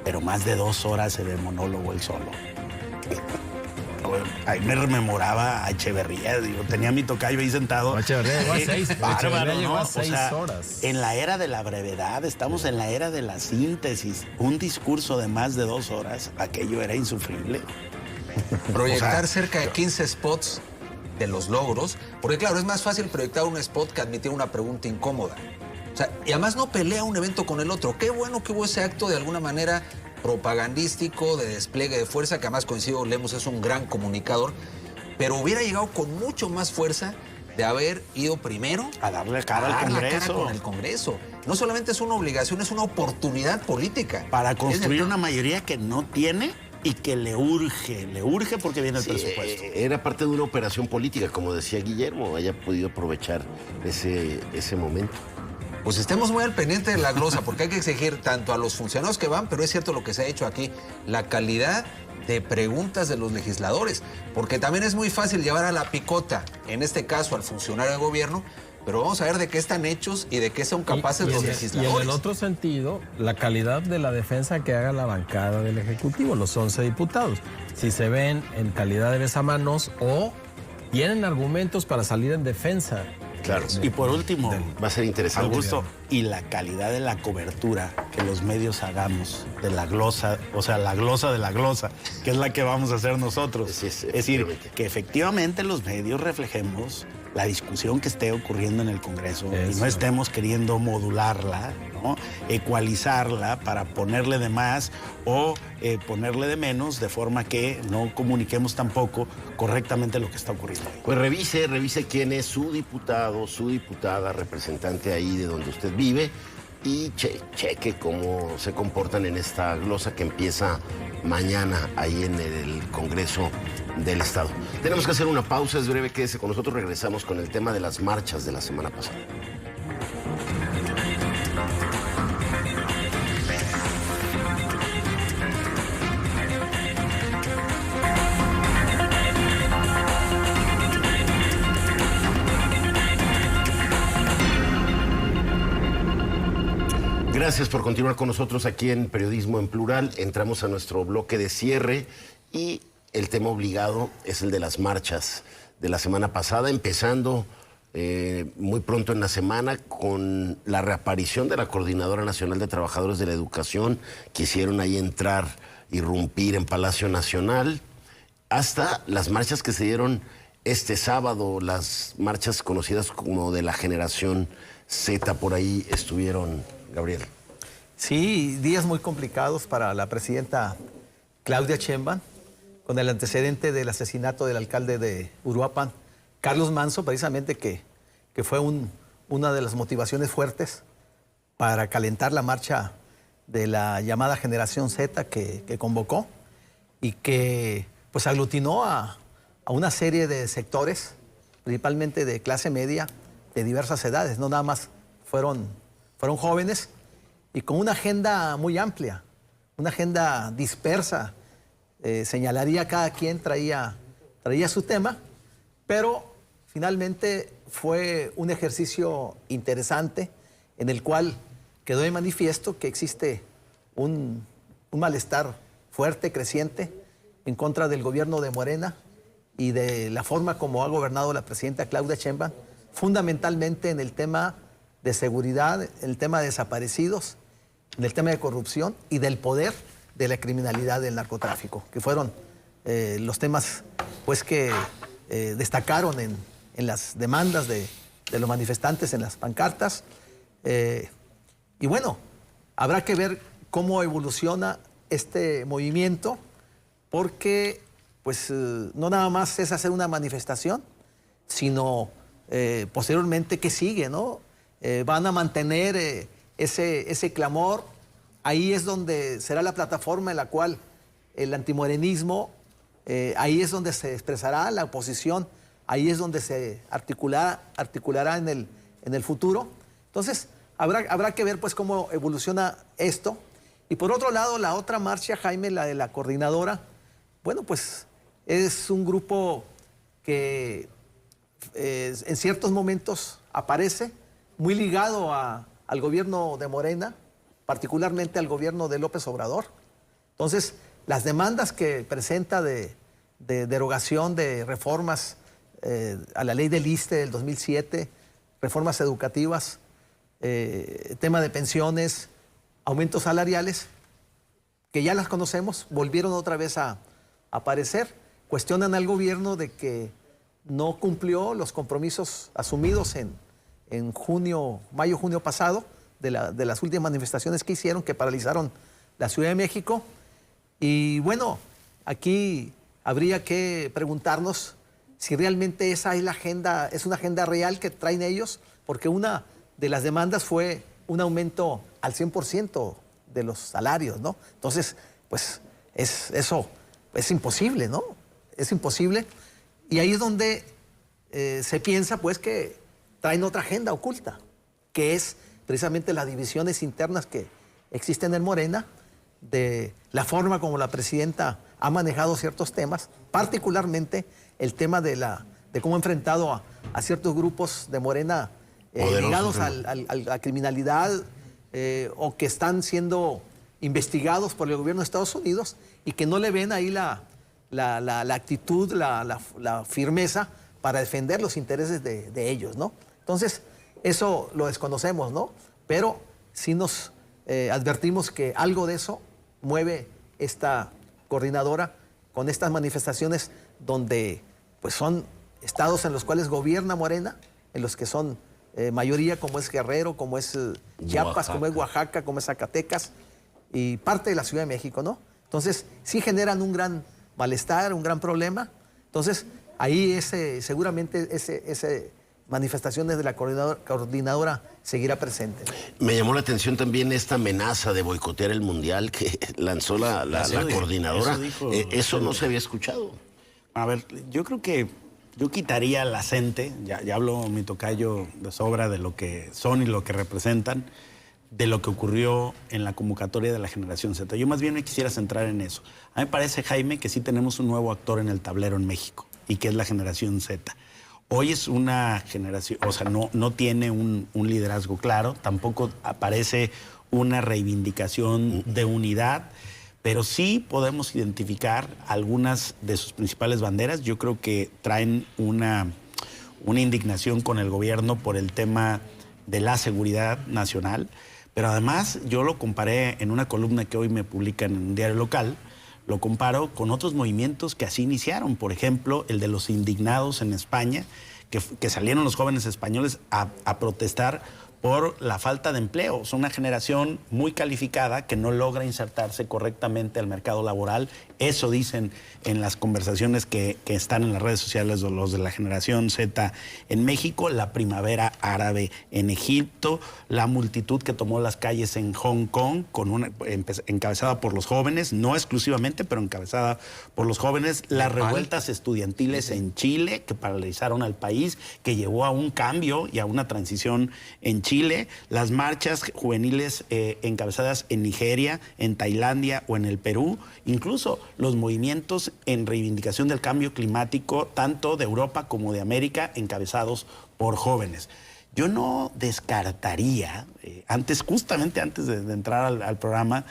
Pero más de 2 horas de monólogo él solo. Ahí me rememoraba a Echeverría. Digo, tenía a mi tocayo ahí sentado.
Echeverría llegó a 6.
Bárbaro,
Echeverría llegó
¿no?
a 6
O sea,
horas.
En la era de la brevedad, estamos en la era de la síntesis. Un discurso de más de 2 horas, aquello era insufrible.
Proyectar
O sea,
cerca de 15 spots de los logros, porque claro, es más fácil proyectar un spot que admitir una pregunta incómoda. O sea, y además no pelea un evento con el otro. Qué bueno que hubo ese acto de alguna manera propagandístico, de despliegue de fuerza, que además coincido, Lemos es un gran comunicador, pero hubiera llegado con mucho más fuerza de haber ido primero
A darle cara al
dar la cara
Congreso.
con el Congreso. No solamente es una obligación, es una oportunidad política.
Para
Es
construir
de-
una mayoría que no tiene y que le urge porque viene el
Sí,
presupuesto.
era parte de una operación política, como decía Guillermo, haya podido aprovechar ese momento.
Pues estemos muy al pendiente de la glosa, porque hay que exigir tanto a los funcionarios que van, pero es cierto lo que se ha hecho aquí, la calidad de preguntas de los legisladores, porque también es muy fácil llevar a la picota, en este caso al funcionario de gobierno, pero vamos a ver de qué están hechos y de qué son capaces los
y
legisladores.
en el otro sentido, la calidad de la defensa que haga la bancada del Ejecutivo, los 11 diputados. Si se ven en calidad de besamanos o tienen argumentos para salir en defensa.
Claro.
Y por último,
Va a ser interesante.
Augusto, y la calidad de la cobertura que los medios hagamos de la glosa, o sea, la glosa de la glosa, que es la que vamos a hacer nosotros.
Sí,
Es decir,
efectivamente.
que efectivamente los medios reflejemos la discusión que esté ocurriendo en el Congreso y
Eso.
no estemos queriendo modularla, ¿no? Ecualizarla para ponerle de más o ponerle de menos, de forma que no comuniquemos tampoco correctamente lo que está ocurriendo.
Pues revise quién es su diputado, su diputada, representante ahí de donde usted vive y cheque cómo se comportan en esta glosa que empieza mañana ahí en el Congreso del Estado. Tenemos que hacer una pausa, es breve, quédese con nosotros, regresamos con el tema de las marchas de la semana pasada. Gracias por continuar con nosotros aquí en Periodismo en Plural. Entramos a nuestro bloque de cierre y el tema obligado es el de las marchas de la semana pasada, empezando muy pronto en la semana con la reaparición de la Coordinadora Nacional de Trabajadores de la Educación. Quisieron ahí entrar, irrumpir en Palacio Nacional, hasta las marchas que se dieron este sábado, las marchas conocidas como de la generación Z, por ahí estuvieron, Gabriel.
Sí, días muy complicados para la presidenta Claudia Sheinbaum, con el antecedente del asesinato del alcalde de Uruapan, Carlos Manso, precisamente que fue una de las motivaciones fuertes para calentar la marcha de la llamada Generación Z que convocó y que pues aglutinó a una serie de sectores, principalmente de clase media, de diversas edades, no nada más fueron jóvenes, y con una agenda muy amplia, una agenda dispersa. Señalaría cada quien traía su tema, pero finalmente fue un ejercicio interesante en el cual quedó de manifiesto que existe un malestar fuerte, creciente, en contra del gobierno de Morena y de la forma como ha gobernado la presidenta Claudia Sheinbaum, fundamentalmente en el tema de seguridad, en el tema de desaparecidos, en el tema de corrupción y del poder de la criminalidad del narcotráfico, que fueron los temas pues, que destacaron en las demandas de los manifestantes, en las pancartas. Y bueno, habrá que ver cómo evoluciona este movimiento, porque pues, no nada más es hacer una manifestación, sino posteriormente qué sigue, ¿no? Van a mantener ese clamor. Ahí es donde será la plataforma en la cual el antimorenismo, ahí es donde se expresará la oposición, ahí es donde se articulará en el futuro. Entonces, habrá que ver pues cómo evoluciona esto. Y por otro lado, la otra marcha, Jaime, la de la coordinadora, bueno, pues es un grupo que en ciertos momentos aparece muy ligado al gobierno de Morena, particularmente al gobierno de López Obrador. Entonces, las demandas que presenta de derogación de reformas a la ley del ISSSTE del 2007, reformas educativas, tema de pensiones, aumentos salariales, que ya las conocemos, volvieron otra vez a aparecer. Cuestionan al gobierno de que no cumplió los compromisos asumidos en mayo, junio pasado, de las últimas manifestaciones que hicieron, que paralizaron la Ciudad de México. Y bueno, aquí habría que preguntarnos si realmente esa es la agenda, es una agenda real que traen ellos, porque una de las demandas fue un aumento al 100% de los salarios, ¿no? Entonces, pues eso es imposible, ¿no? Es imposible. Y ahí es donde se piensa, pues, que traen otra agenda oculta, que es precisamente las divisiones internas que existen en Morena, de la forma como la presidenta ha manejado ciertos temas, particularmente el tema de cómo ha enfrentado a ciertos grupos de Morena ligados a la criminalidad o que están siendo investigados por el gobierno de Estados Unidos y que no le ven ahí la actitud, la firmeza para defender los intereses de ellos, ¿no? Entonces, eso lo desconocemos, ¿no? Pero sí nos advertimos que algo de eso mueve esta coordinadora con estas manifestaciones donde pues son estados en los cuales gobierna Morena, en los que son mayoría, como es Guerrero, como es Chiapas, como es Oaxaca, como es Zacatecas y parte de la Ciudad de México, ¿no? Entonces, sí generan un gran malestar, un gran problema. Entonces, ahí seguramente ese manifestaciones de la coordinadora seguirá presente.
Me llamó la atención también esta amenaza de boicotear el Mundial que lanzó la coordinadora. Eso no se había escuchado.
A ver, yo creo que yo quitaría la CENTE, ya habló mi tocayo de sobra de lo que son y lo que representan, de lo que ocurrió en la convocatoria de la Generación Z. Yo más bien me quisiera centrar en eso. A mí me parece, Jaime, que sí tenemos un nuevo actor en el tablero en México, y que es la Generación Z. Hoy es una generación, o sea, no tiene un liderazgo claro, tampoco aparece una reivindicación de unidad, pero sí podemos identificar algunas de sus principales banderas. Yo creo que traen una indignación con el gobierno por el tema de la seguridad nacional, pero además yo lo comparé en una columna que hoy me publican en un diario local, lo comparo con otros movimientos que así iniciaron. Por ejemplo, el de los indignados en España, que salieron los jóvenes españoles a protestar por la falta de empleo. Son una generación muy calificada que no logra insertarse correctamente al mercado laboral. Eso dicen en las conversaciones que están en las redes sociales los de la generación Z en México, la primavera árabe en Egipto, la multitud que tomó las calles en Hong Kong, encabezada por los jóvenes, no exclusivamente, pero encabezada por los jóvenes, las revueltas estudiantiles en Chile, que paralizaron al país, que llevó a un cambio y a una transición en Chile, las marchas juveniles encabezadas en Nigeria, en Tailandia o en el Perú, incluso los movimientos en reivindicación del cambio climático, tanto de Europa como de América, encabezados por jóvenes. Yo no descartaría, justamente antes de entrar al programa,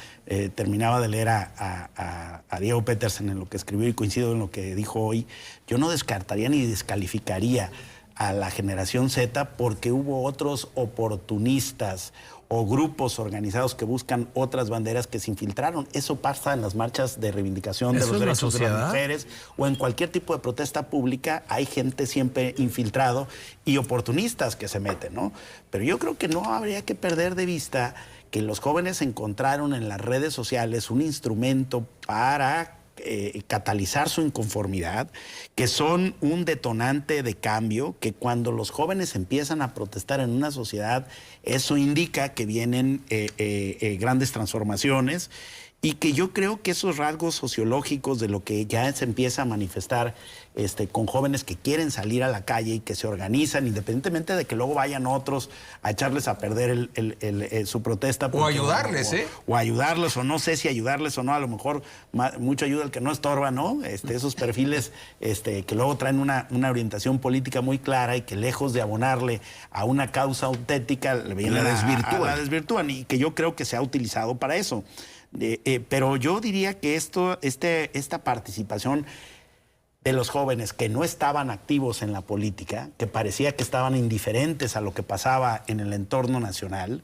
terminaba de leer a Diego Petersen en lo que escribió y coincido en lo que dijo hoy, yo no descartaría ni descalificaría a la generación Z porque hubo otros oportunistas o grupos organizados que buscan otras banderas que se infiltraron. Eso pasa en las marchas de reivindicación de los derechos de las mujeres o en cualquier tipo de protesta pública. Hay gente siempre infiltrado y oportunistas que se meten, ¿no? Pero yo creo que no habría que perder de vista que los jóvenes encontraron en las redes sociales un instrumento para catalizar su inconformidad, que son un detonante de cambio, que cuando los jóvenes empiezan a protestar en una sociedad, eso indica que vienen grandes transformaciones y que yo creo que esos rasgos sociológicos de lo que ya se empieza a manifestar con jóvenes que quieren salir a la calle y que se organizan, independientemente de que luego vayan otros a echarles a perder su protesta.
O ayudarles,
o ayudarles, o no sé si ayudarles o no, a lo mejor mucho ayuda el que no estorba, ¿no? Esos perfiles que luego traen una orientación política muy clara y que lejos de abonarle a una causa auténtica, la desvirtúan y que yo creo que se ha utilizado para eso. Pero yo diría que esta participación de los jóvenes que no estaban activos en la política, que parecía que estaban indiferentes a lo que pasaba en el entorno nacional,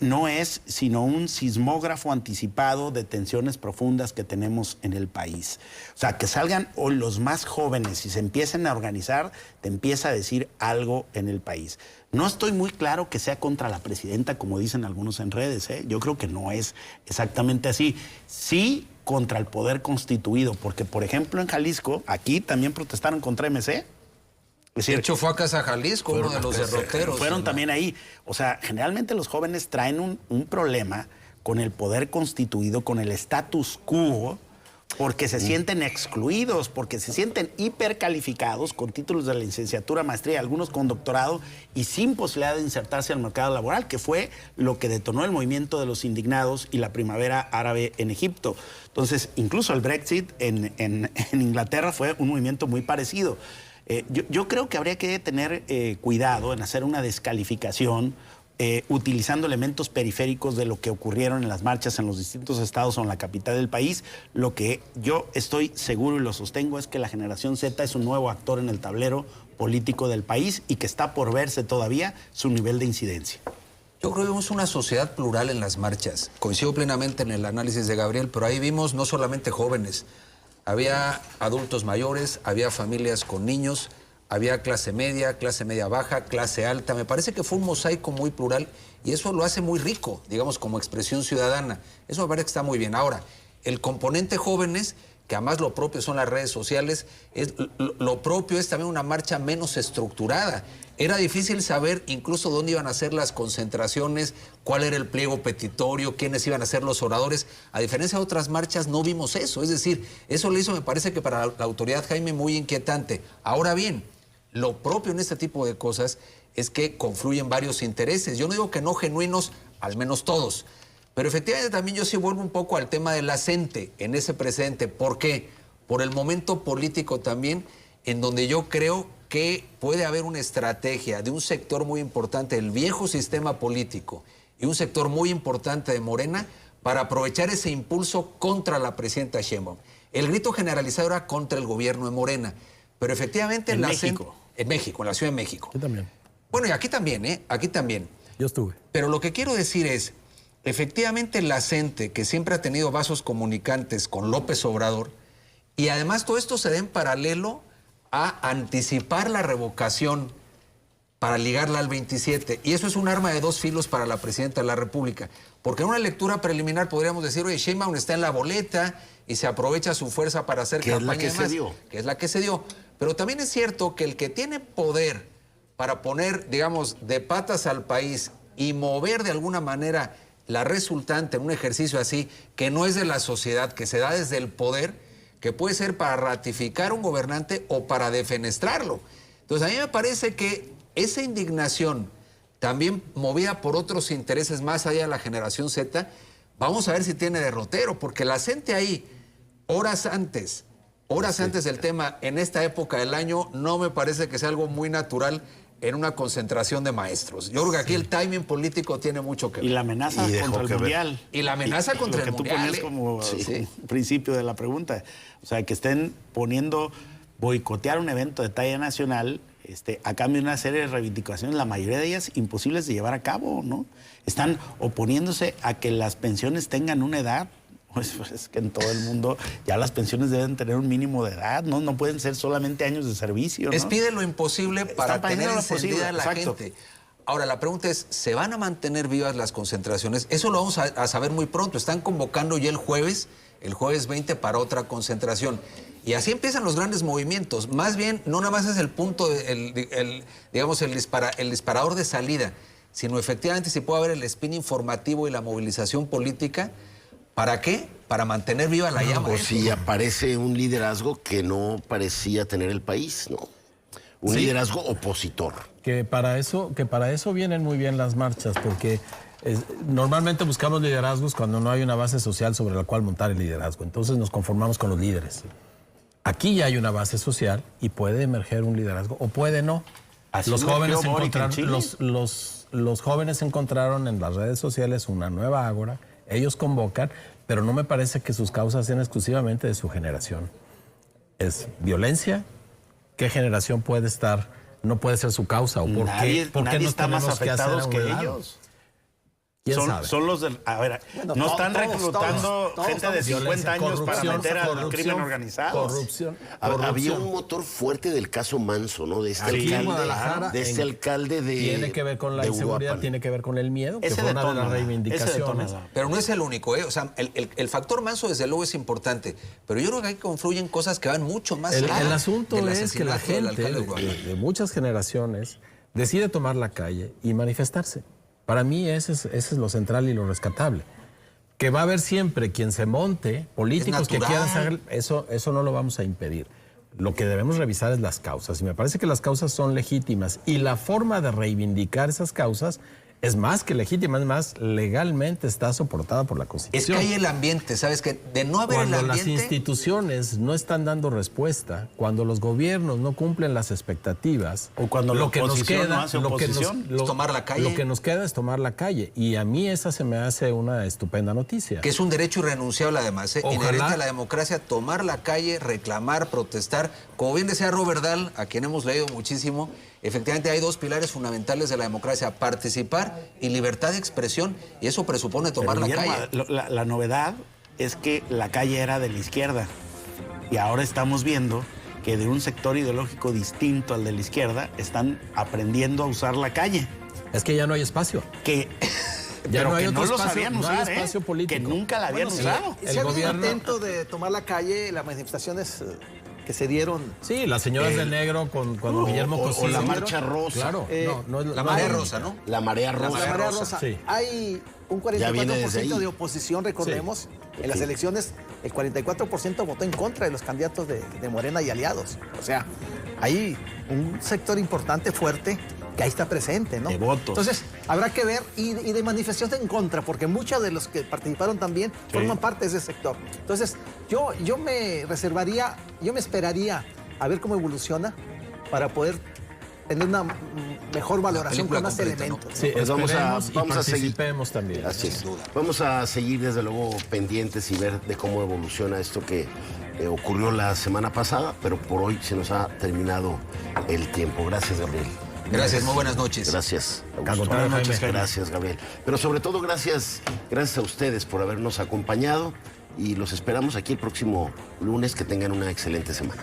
no es sino un sismógrafo anticipado de tensiones profundas que tenemos en el país. O sea, que salgan los más jóvenes y se empiecen a organizar, te empieza a decir algo en el país. No estoy muy claro que sea contra la presidenta, como dicen algunos en redes, ¿eh? Yo creo que no es exactamente así. Sí contra el poder constituido, porque, por ejemplo, en Jalisco, aquí también protestaron contra MC. Es
decir, de hecho, fue a Casa Jalisco, uno de los derroteros.
Fueron también ahí. O sea, generalmente los jóvenes traen un problema con el poder constituido, con el status quo, porque se sienten excluidos, porque se sienten hipercalificados con títulos de licenciatura, maestría, algunos con doctorado y sin posibilidad de insertarse al mercado laboral, que fue lo que detonó el movimiento de los indignados y la primavera árabe en Egipto. Entonces, incluso el Brexit en Inglaterra fue un movimiento muy parecido. Yo creo que habría que tener cuidado en hacer una descalificación utilizando elementos periféricos de lo que ocurrieron en las marchas en los distintos estados o en la capital del país. Lo que yo estoy seguro y lo sostengo es que la generación Z es un nuevo actor en el tablero político del país y que está por verse todavía su nivel de incidencia.
Yo creo que vimos una sociedad plural en las marchas. Coincido plenamente en el análisis de Gabriel, pero ahí vimos no solamente jóvenes, había adultos mayores, había familias con niños, había clase media baja, clase alta. Me parece que fue un mosaico muy plural y eso lo hace muy rico, digamos, como expresión ciudadana. Eso me parece que está muy bien. Ahora, el componente jóvenes, que además lo propio son las redes sociales, lo propio es también una marcha menos estructurada. Era difícil saber incluso dónde iban a ser las concentraciones, cuál era el pliego petitorio, quiénes iban a ser los oradores. A diferencia de otras marchas, no vimos eso. Es decir, eso le hizo, me parece que para la autoridad, Jaime, muy inquietante. Ahora bien, lo propio en este tipo de cosas es que confluyen varios intereses. Yo no digo que no genuinos, al menos todos. Pero efectivamente también yo sí vuelvo un poco al tema de la gente en ese presente. ¿Por qué? Por el momento político también, en donde yo creo que puede haber una estrategia de un sector muy importante del viejo sistema político y un sector muy importante de Morena para aprovechar ese impulso contra la presidenta Sheinbaum. El grito generalizado era contra el gobierno de Morena. Pero efectivamente
en México.
En México, en la Ciudad de México.
Aquí también.
Bueno, y aquí también, ¿eh? Aquí también.
Yo estuve.
Pero lo que quiero decir es, efectivamente la gente que siempre ha tenido vasos comunicantes con López Obrador, y además todo esto se da en paralelo a anticipar la revocación para ligarla al 27. Y eso es un arma de dos filos para la presidenta de la República. Porque en una lectura preliminar podríamos decir, oye, Sheinbaum está en la boleta y se aprovecha su fuerza para hacer campaña.
Que es la que se dio.
Que es la que se dio. Pero también es cierto que el que tiene poder para poner, digamos, de patas al país y mover de alguna manera la resultante en un ejercicio así, que no es de la sociedad, que se da desde el poder, que puede ser para ratificar un gobernante o para defenestrarlo. Entonces a mí me parece que esa indignación, también movida por otros intereses más allá de la generación Z, vamos a ver si tiene derrotero, porque la gente ahí, horas antes del tema, en esta época del año, no me parece que sea algo muy natural en una concentración de maestros. Yo creo que aquí el timing político tiene mucho que ver.
Y la amenaza contra el Mundial.
Y la amenaza contra el Mundial.
Lo que tú ponías como principio de la pregunta. O sea, que estén poniendo, boicotear un evento de talla nacional a cambio de una serie de reivindicaciones, la mayoría de ellas imposibles de llevar a cabo, ¿no? Están oponiéndose a que las pensiones tengan una edad. Pues es que en todo el mundo ya las pensiones deben tener un mínimo de edad, ¿no? No pueden ser solamente años de servicio, ¿no?
Es pide lo imposible para tener encendida a la gente. Ahora, la pregunta es, ¿se van a mantener vivas las concentraciones? Eso lo vamos a saber muy pronto. Están convocando ya el jueves 20 para otra concentración. Y así empiezan los grandes movimientos. Más bien, no nada más es el punto, digamos, el disparador de salida, sino efectivamente si puede haber el spin informativo y la movilización política. ¿Para qué? Para mantener viva la llama.
O si aparece un liderazgo que no parecía tener el país, ¿no? Un liderazgo opositor.
Que para eso vienen muy bien las marchas, porque normalmente buscamos liderazgos cuando no hay una base social sobre la cual montar el liderazgo. Entonces nos conformamos con los líderes. Aquí ya hay una base social y puede emerger un liderazgo, o puede no. Los jóvenes encontraron en las redes sociales una nueva ágora. Ellos convocan, pero no me parece que sus causas sean exclusivamente de su generación. Es violencia. ¿Qué generación puede estar? No puede ser su causa. ¿O por qué? ¿Por qué
nadie
no
está más afectados que
lado?
ellos.
¿Quién sabe?
Son los del... A ver,
bueno,
no están
todos,
reclutando
todos,
gente de 50 años para meter al crimen organizado.
Corrupción.
Había un motor fuerte del caso Manso, ¿no? De este alcalde de
tiene que ver con la inseguridad,
Uruapan.
tiene que ver con el miedo, que
Ese
fue una de
detona,
las reivindicaciones.
Pero no es el único, ¿eh? O sea, el factor Manso desde luego es importante, pero yo creo que ahí confluyen cosas que van mucho más allá.
El asunto
del
es que la
asesinato del
gente
alcalde de Uruapan.
de muchas generaciones decide tomar la calle y manifestarse. Para mí ese es lo central y lo rescatable. Que va a haber siempre quien se monte, políticos que quieran hacer, eso no lo vamos a impedir. Lo que debemos revisar es las causas. Y me parece que las causas son legítimas. Y la forma de reivindicar esas causas es más que legítima, es más, legalmente está soportada por la Constitución.
Es que hay el ambiente, ¿sabes? Que de no haber
Cuando
el ambiente...
las instituciones no están dando respuesta, cuando los gobiernos no cumplen las expectativas,
O cuando la
lo que nos
oposición
queda,
no hace
lo que
oposición,
es tomar la calle.
Lo que nos queda es tomar la calle. Y a mí esa se me hace una estupenda noticia.
Que es un derecho irrenunciable además,
Ojalá.
inherente a la democracia, tomar la calle, reclamar, protestar. Como bien decía Robert Dahl, a quien hemos leído muchísimo, efectivamente hay dos pilares fundamentales de la democracia, participar y libertad de expresión, y eso presupone tomar la calle.
La novedad es que la calle era de la izquierda y ahora estamos viendo que de un sector ideológico distinto al de la izquierda están aprendiendo a usar la calle.
Es que ya no hay espacio.
Que...
Ya
pero
no hay
que
otro
no lo
espacio,
sabían
no hay
usar,
espacio político.
que nunca la habían usado.
Si ha habido intento de tomar la calle, las manifestaciones que se dieron.
Sí, las señoras de negro con Guillermo Cosío.
O la marcha rosa.
Claro, no es
La marea rosa, ¿no?
La marea rosa.
La marea rosa.
Sí.
Hay un
Ya viene desde
44%
ahí.
de oposición, recordemos. En las elecciones, el 44% votó en contra de los candidatos de Morena y aliados. O sea, hay un sector importante, fuerte, que ahí está presente, ¿no?
De votos.
Entonces, habrá que ver, y de manifestación en contra, porque muchos de los que participaron también forman parte de ese sector. Entonces, yo me reservaría, yo me esperaría a ver cómo evoluciona para poder tener una mejor valoración con más
completa, ¿no?
elementos.
Sí,
Pues vamos a seguir.
participemos también.
Así es. Vamos a seguir desde luego pendientes y ver de cómo evoluciona esto que ocurrió la semana pasada, pero por hoy se nos ha terminado el tiempo. Gracias, Gabriel.
Gracias, muy buenas noches.
Gracias, Augusto.
Al contrario,
Buenas noches,
Jaime.
gracias, Gabriel. Pero sobre todo, gracias a ustedes por habernos acompañado y los esperamos aquí el próximo lunes. Que tengan una excelente semana.